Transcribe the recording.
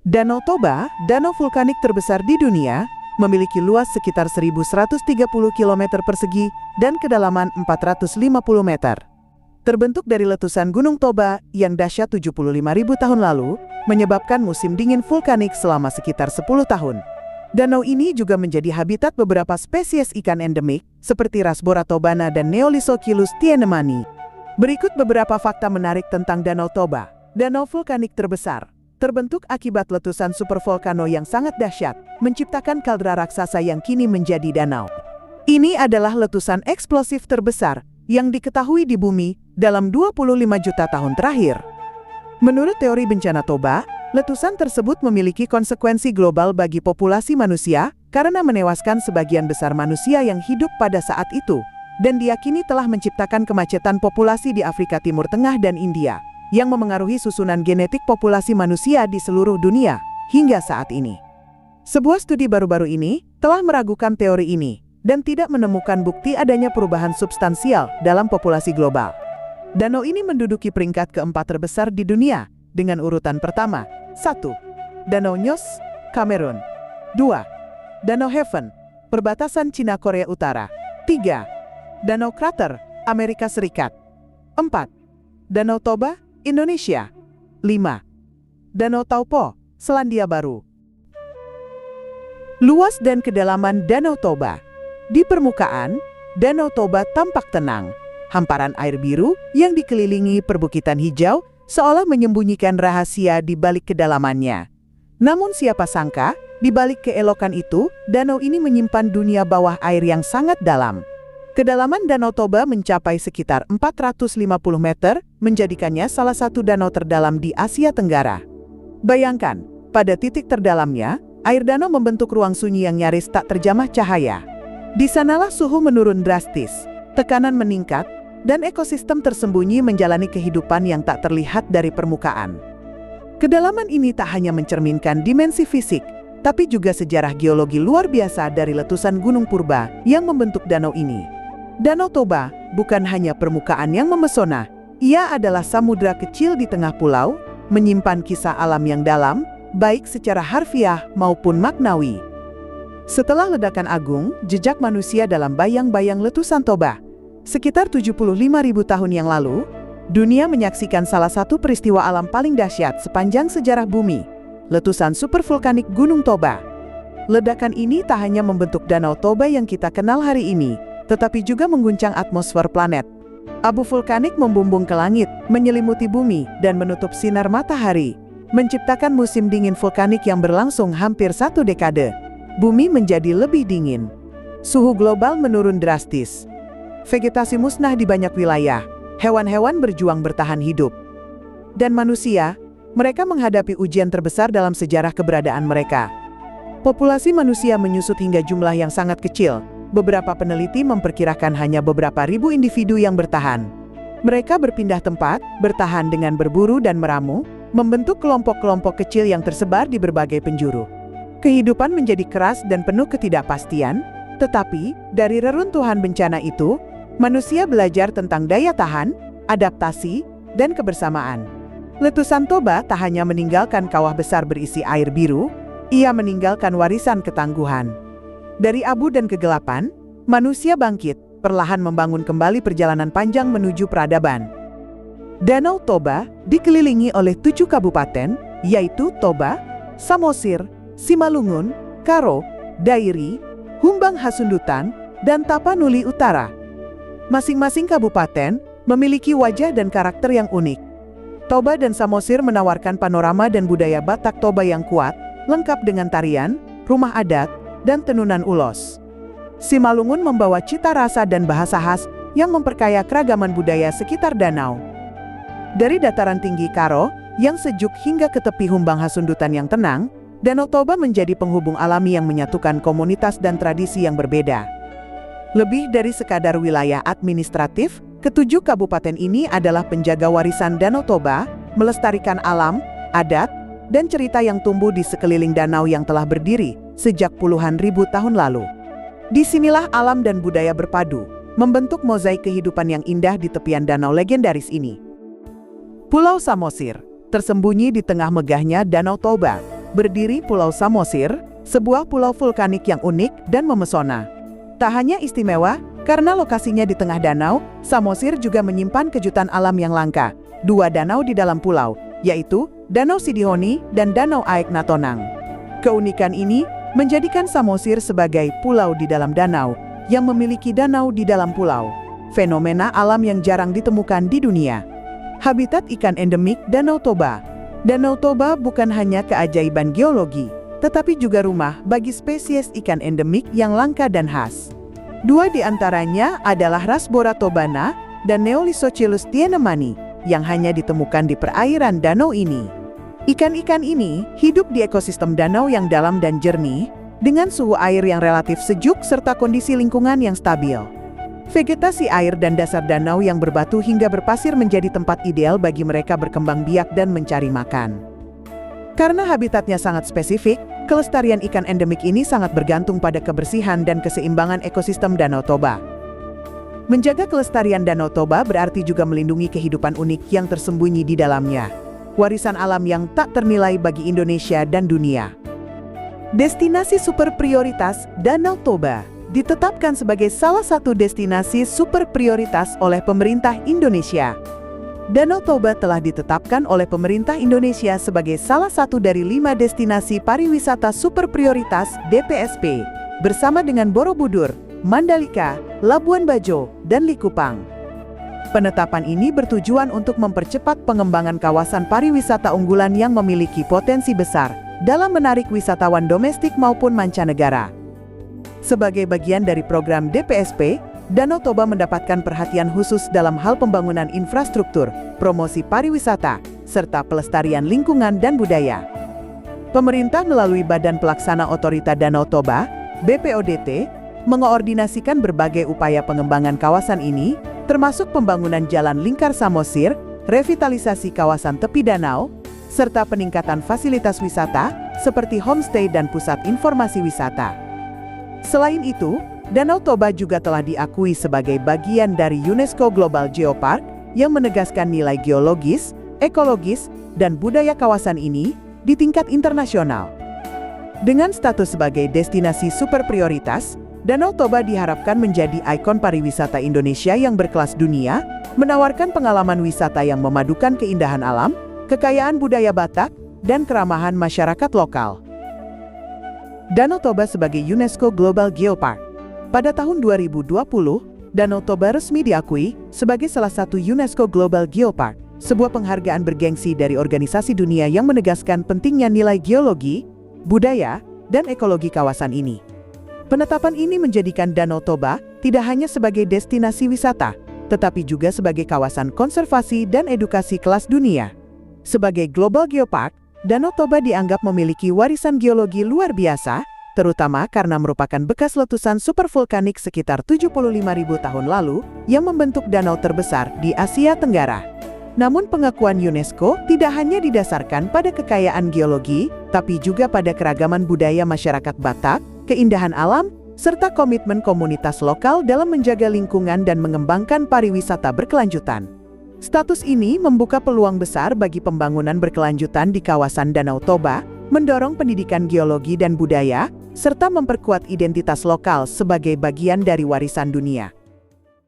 Danau Toba, danau vulkanik terbesar di dunia, memiliki luas sekitar 1.130 km persegi dan kedalaman 450 meter. Terbentuk dari letusan Gunung Toba yang dahsyat 75.000 tahun lalu, menyebabkan musim dingin vulkanik selama sekitar 10 tahun. Danau ini juga menjadi habitat beberapa spesies ikan endemik, seperti Rasbora tobana dan Neolisocylus thienemani. Berikut beberapa fakta menarik tentang Danau Toba. Danau vulkanik terbesar terbentuk akibat letusan supervolcano yang sangat dahsyat, menciptakan kaldera raksasa yang kini menjadi danau. Ini adalah letusan eksplosif terbesar yang diketahui di bumi dalam 25 juta tahun terakhir. Menurut teori bencana Toba, letusan tersebut memiliki konsekuensi global bagi populasi manusia karena menewaskan sebagian besar manusia yang hidup pada saat itu, dan diyakini telah menciptakan kemacetan populasi di Afrika Timur Tengah dan India, yang memengaruhi susunan genetik populasi manusia di seluruh dunia hingga saat ini. Sebuah studi baru-baru ini telah meragukan teori ini dan tidak menemukan bukti adanya perubahan substansial dalam populasi global. Danau ini menduduki peringkat keempat terbesar di dunia dengan urutan pertama: 1. Danau Nyos, Kamerun. 2. Danau Heaven, perbatasan Cina Korea Utara. 3. Danau Krater, Amerika Serikat. 4. Danau Toba, Indonesia. 5. Danau Taupo, Selandia Baru. Luas dan kedalaman Danau Toba. Di permukaan, Danau Toba tampak tenang. Hamparan air biru yang dikelilingi perbukitan hijau seolah menyembunyikan rahasia di balik kedalamannya. Namun siapa sangka, di balik keelokan itu, danau ini menyimpan dunia bawah air yang sangat dalam. Kedalaman Danau Toba mencapai sekitar 450 meter, menjadikannya salah satu danau terdalam di Asia Tenggara. Bayangkan, pada titik terdalamnya, air danau membentuk ruang sunyi yang nyaris tak terjamah cahaya. Di sanalah suhu menurun drastis, tekanan meningkat, dan ekosistem tersembunyi menjalani kehidupan yang tak terlihat dari permukaan. Kedalaman ini tak hanya mencerminkan dimensi fisik, tapi juga sejarah geologi luar biasa dari letusan gunung purba yang membentuk danau ini. Danau Toba bukan hanya permukaan yang memesona, ia adalah samudra kecil di tengah pulau, menyimpan kisah alam yang dalam, baik secara harfiah maupun maknawi. Setelah ledakan agung, jejak manusia dalam bayang-bayang letusan Toba, sekitar 75.000 tahun yang lalu, dunia menyaksikan salah satu peristiwa alam paling dahsyat sepanjang sejarah bumi, letusan supervulkanik Gunung Toba. Ledakan ini tak hanya membentuk Danau Toba yang kita kenal hari ini, tetapi juga mengguncang atmosfer planet. Abu vulkanik membumbung ke langit, menyelimuti bumi, dan menutup sinar matahari, menciptakan musim dingin vulkanik yang berlangsung hampir 1 dekade. Bumi menjadi lebih dingin. Suhu global menurun drastis. Vegetasi musnah di banyak wilayah. Hewan-hewan berjuang bertahan hidup. Dan manusia, mereka menghadapi ujian terbesar dalam sejarah keberadaan mereka. Populasi manusia menyusut hingga jumlah yang sangat kecil. Beberapa peneliti memperkirakan hanya beberapa ribu individu yang bertahan. Mereka berpindah tempat, bertahan dengan berburu dan meramu, membentuk kelompok-kelompok kecil yang tersebar di berbagai penjuru. Kehidupan menjadi keras dan penuh ketidakpastian, tetapi dari reruntuhan bencana itu, manusia belajar tentang daya tahan, adaptasi, dan kebersamaan. Letusan Toba tak hanya meninggalkan kawah besar berisi air biru, ia meninggalkan warisan ketangguhan. Dari abu dan kegelapan, manusia bangkit, perlahan membangun kembali perjalanan panjang menuju peradaban. Danau Toba dikelilingi oleh 7 kabupaten, yaitu Toba, Samosir, Simalungun, Karo, Dairi, Humbang Hasundutan, dan Tapanuli Utara. Masing-masing kabupaten memiliki wajah dan karakter yang unik. Toba dan Samosir menawarkan panorama dan budaya Batak Toba yang kuat, lengkap dengan tarian, rumah adat, dan tenunan ulos. Simalungun membawa cita rasa dan bahasa khas yang memperkaya keragaman budaya sekitar danau. Dari dataran tinggi Karo, yang sejuk hingga ke tepi Humbang Hasundutan yang tenang, Danau Toba menjadi penghubung alami yang menyatukan komunitas dan tradisi yang berbeda. Lebih dari sekadar wilayah administratif, ketujuh kabupaten ini adalah penjaga warisan Danau Toba, melestarikan alam, adat, dan cerita yang tumbuh di sekeliling danau yang telah berdiri sejak puluhan ribu tahun lalu. Disinilah alam dan budaya berpadu, membentuk mozaik kehidupan yang indah di tepian danau legendaris ini. Pulau Samosir, tersembunyi di tengah megahnya Danau Toba, berdiri Pulau Samosir, sebuah pulau vulkanik yang unik dan memesona. Tak hanya istimewa, karena lokasinya di tengah danau, Samosir juga menyimpan kejutan alam yang langka. Dua danau di dalam pulau, yaitu Danau Sidihoni dan Danau Aek Natonang. Keunikan ini menjadikan Samosir sebagai pulau di dalam danau, yang memiliki danau di dalam pulau. Fenomena alam yang jarang ditemukan di dunia. Habitat ikan endemik Danau Toba. Danau Toba bukan hanya keajaiban geologi, tetapi juga rumah bagi spesies ikan endemik yang langka dan khas. Dua di antaranya adalah Rasbora tobana dan Neolisochelus tienemani, yang hanya ditemukan di perairan danau ini. Ikan-ikan ini hidup di ekosistem danau yang dalam dan jernih, dengan suhu air yang relatif sejuk serta kondisi lingkungan yang stabil. Vegetasi air dan dasar danau yang berbatu hingga berpasir menjadi tempat ideal bagi mereka berkembang biak dan mencari makan. Karena habitatnya sangat spesifik, kelestarian ikan endemik ini sangat bergantung pada kebersihan dan keseimbangan ekosistem Danau Toba. Menjaga kelestarian Danau Toba berarti juga melindungi kehidupan unik yang tersembunyi di dalamnya. Warisan alam yang tak ternilai bagi Indonesia dan dunia. Destinasi super prioritas Danau Toba ditetapkan sebagai salah satu destinasi super prioritas oleh pemerintah Indonesia. Danau Toba telah ditetapkan oleh pemerintah Indonesia sebagai salah satu dari 5 destinasi pariwisata super prioritas DPSP, bersama dengan Borobudur, Mandalika, Labuan Bajo, dan Likupang. Penetapan ini bertujuan untuk mempercepat pengembangan kawasan pariwisata unggulan yang memiliki potensi besar dalam menarik wisatawan domestik maupun mancanegara. Sebagai bagian dari program DPSP, Danau Toba mendapatkan perhatian khusus dalam hal pembangunan infrastruktur, promosi pariwisata, serta pelestarian lingkungan dan budaya. Pemerintah melalui Badan Pelaksana Otorita Danau Toba, BPODT, mengoordinasikan berbagai upaya pengembangan kawasan ini, termasuk pembangunan jalan lingkar Samosir, revitalisasi kawasan tepi danau, serta peningkatan fasilitas wisata seperti homestay dan pusat informasi wisata. Selain itu, Danau Toba juga telah diakui sebagai bagian dari UNESCO Global Geopark yang menegaskan nilai geologis, ekologis, dan budaya kawasan ini di tingkat internasional. Dengan status sebagai destinasi super prioritas, Danau Toba diharapkan menjadi ikon pariwisata Indonesia yang berkelas dunia, menawarkan pengalaman wisata yang memadukan keindahan alam, kekayaan budaya Batak, dan keramahan masyarakat lokal. Danau Toba sebagai UNESCO Global Geopark. Pada tahun 2020, Danau Toba resmi diakui sebagai salah satu UNESCO Global Geopark, sebuah penghargaan bergengsi dari organisasi dunia yang menegaskan pentingnya nilai geologi, budaya, dan ekologi kawasan ini. Penetapan ini menjadikan Danau Toba tidak hanya sebagai destinasi wisata, tetapi juga sebagai kawasan konservasi dan edukasi kelas dunia. Sebagai Global Geopark, Danau Toba dianggap memiliki warisan geologi luar biasa, terutama karena merupakan bekas letusan supervulkanik sekitar 75.000 tahun lalu yang membentuk danau terbesar di Asia Tenggara. Namun pengakuan UNESCO tidak hanya didasarkan pada kekayaan geologi, tapi juga pada keragaman budaya masyarakat Batak, keindahan alam, serta komitmen komunitas lokal dalam menjaga lingkungan dan mengembangkan pariwisata berkelanjutan. Status ini membuka peluang besar bagi pembangunan berkelanjutan di kawasan Danau Toba, mendorong pendidikan geologi dan budaya, serta memperkuat identitas lokal sebagai bagian dari warisan dunia.